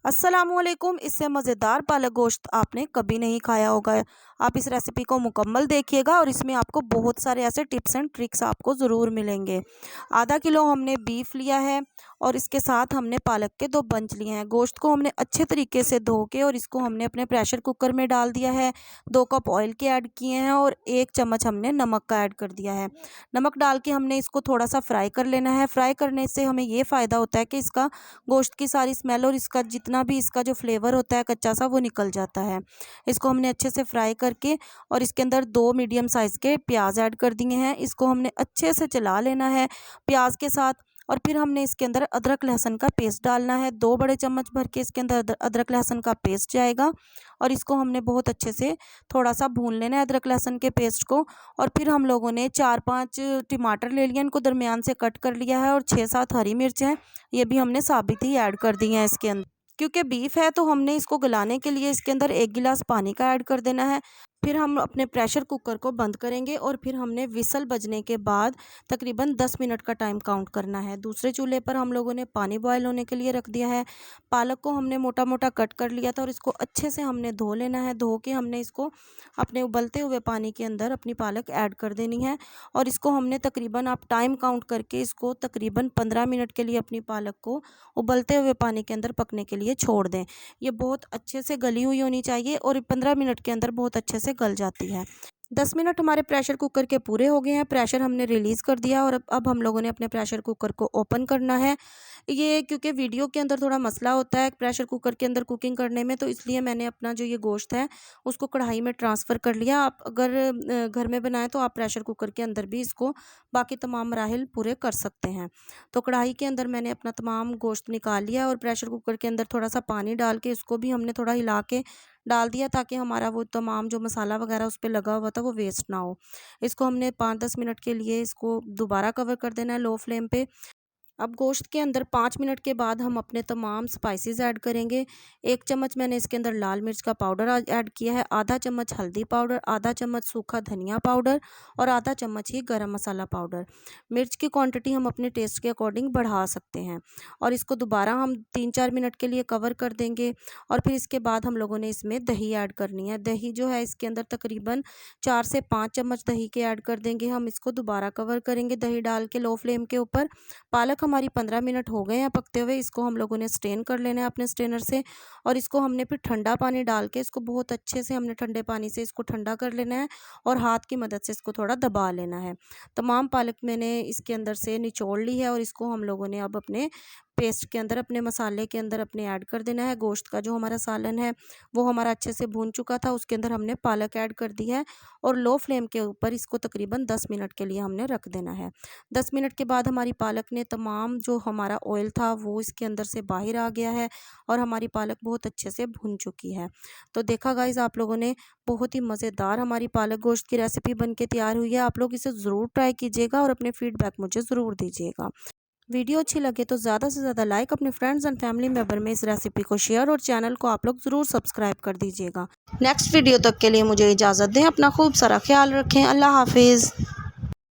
अस्सलामुअलैकुम। इससे मज़ेदार पालक गोश्त आपने कभी नहीं खाया होगा। आप इस रेसिपी को मुकम्मल देखिएगा और इसमें आपको बहुत सारे ऐसे टिप्स एंड ट्रिक्स आपको ज़रूर मिलेंगे। आधा किलो हमने बीफ लिया है और इसके साथ हमने पालक के 2 बंच लिए हैं। गोश्त को हमने अच्छे तरीके से धो के और इसको हमने अपने प्रेशर कुकर में डाल दिया है। 2 कप ऑयल के ऐड किए हैं और 1 चम्मच हमने नमक का ऐड कर दिया है। नमक डाल के हमने इसको थोड़ा सा फ्राई कर लेना है। फ्राई करने से हमें ये फ़ायदा होता है कि इसका गोश्त की सारी स्मेल और इसका जितना भी इसका जो फ्लेवर होता है कच्चा सा वो निकल जाता है। इसको हमने अच्छे से फ्राई करके और इसके अंदर 2 मीडियम साइज़ के प्याज ऐड कर दिए हैं। इसको हमने अच्छे से चला लेना है प्याज के साथ। और फिर हमने इसके अंदर अदरक लहसुन का पेस्ट डालना है। 2 बड़े चम्मच भर के इसके अंदर अदरक लहसुन का पेस्ट जाएगा और इसको हमने बहुत अच्छे से थोड़ा सा भून लेना है अदरक लहसुन के पेस्ट को। और फिर हम लोगों ने 4-5 टमाटर ले लिए, इनको दरमियान से कट कर लिया है और 6-7 हरी मिर्च हैं, ये भी हमने साबित ही ऐड कर दी हैं इसके अंदर। क्योंकि बीफ है तो हमने इसको गलाने के लिए इसके अंदर 1 गिलास पानी का ऐड कर देना है। फिर हम अपने प्रेशर कुकर को बंद करेंगे और फिर हमने विसल बजने के बाद तकरीबन 10 मिनट का टाइम काउंट करना है। दूसरे चूल्हे पर हम लोगों ने पानी बॉयल होने के लिए रख दिया है। पालक को हमने मोटा मोटा कट कर लिया था और इसको अच्छे से हमने धो लेना है। धो के हमने इसको अपने उबलते हुए पानी के अंदर अपनी पालक ऐड कर देनी है और इसको हमने तकरीबन आप टाइम काउंट करके इसको तकरीबन 15 मिनट के लिए अपनी पालक को उबलते हुए पानी के अंदर पकने के लिए छोड़ दें। ये बहुत अच्छे से गली हुई होनी चाहिए और 15 मिनट के अंदर बहुत अच्छे से गल जाती है। 10 मिनट हमारे प्रेशर कुकर के पूरे हो गए हैं। प्रेशर हमने रिलीज़ कर दिया और अब हम लोगों ने अपने प्रेशर कुकर को ओपन करना है। ये क्योंकि वीडियो के अंदर थोड़ा मसला होता है प्रेशर कुकर के अंदर कुकिंग करने में, तो इसलिए मैंने अपना जो ये गोश्त है उसको कढ़ाई में ट्रांसफ़र कर लिया। आप अगर घर में बनाएं तो आप प्रेशर कुकर के अंदर भी इसको बाकी तमाम मराहिल पूरे कर सकते हैं। तो कढ़ाई के अंदर मैंने अपना तमाम गोश्त निकाल लिया और प्रेशर कुकर के अंदर थोड़ा सा पानी डाल के इसको भी हमने थोड़ा हिला के डाल दिया ताकि हमारा वो तमाम जो मसाला वगैरह उस पे लगा हुआ था वो वेस्ट ना हो। इसको हमने 5-10 मिनट के लिए इसको दोबारा कवर कर देना है लो फ्लेम पे। अब गोश्त के अंदर 5 मिनट के बाद हम अपने तमाम स्पाइसेस ऐड करेंगे। 1 चम्मच मैंने इसके अंदर लाल मिर्च का पाउडर ऐड किया है, आधा चम्मच हल्दी पाउडर, आधा चम्मच सूखा धनिया पाउडर और आधा चम्मच ही गरम मसाला पाउडर। मिर्च की क्वांटिटी हम अपने टेस्ट के अकॉर्डिंग बढ़ा सकते हैं। और इसको दोबारा हम 3-4 मिनट के लिए कवर कर देंगे और फिर इसके बाद हम लोगों ने इसमें दही ऐड करनी है। दही जो है इसके अंदर तकरीबन 4 से 5 चम्मच दही के ऐड कर देंगे। हम इसको दोबारा कवर करेंगे दही डाल के लो फ्लेम के ऊपर। पालक हमारी 15 मिनट हो गए हैं पकते हुए। इसको हम लोगों ने स्ट्रेन कर लेना है अपने स्ट्रेनर से और इसको हमने फिर ठंडा पानी डाल के इसको बहुत अच्छे से हमने ठंडे पानी से इसको ठंडा कर लेना है और हाथ की मदद से इसको थोड़ा दबा लेना है। तमाम पालक मैंने इसके अंदर से निचोड़ ली है और इसको हम लोगों ने अब अपने पेस्ट के अंदर अपने मसाले के अंदर अपने ऐड कर देना है। गोश्त का जो हमारा सालन है वो हमारा अच्छे से भून चुका था, उसके अंदर हमने पालक ऐड कर दी है और लो फ्लेम के ऊपर इसको तकरीबन 10 मिनट के लिए हमने रख देना है। 10 मिनट के बाद हमारी पालक ने तमाम जो हमारा ऑयल था वो इसके अंदर से बाहर आ गया है और हमारी पालक बहुत अच्छे से भुन चुकी है। तो देखा गाइस आप लोगों ने, बहुत ही मज़ेदार हमारी पालक गोश्त की रेसिपी बन के तैयार हुई है। आप लोग इसे ज़रूर ट्राई कीजिएगा और अपने फीडबैक मुझे ज़रूर दीजिएगा। वीडियो अच्छी लगे तो ज़्यादा से ज़्यादा लाइक, अपने फ्रेंड्स एंड फैमिली मेम्बर में इस रेसिपी को शेयर और चैनल को आप लोग ज़रूर सब्सक्राइब कर दीजिएगा। नेक्स्ट वीडियो तक के लिए मुझे इजाज़त दें। अपना खूब सारा ख्याल रखें। अल्लाह हाफिज़।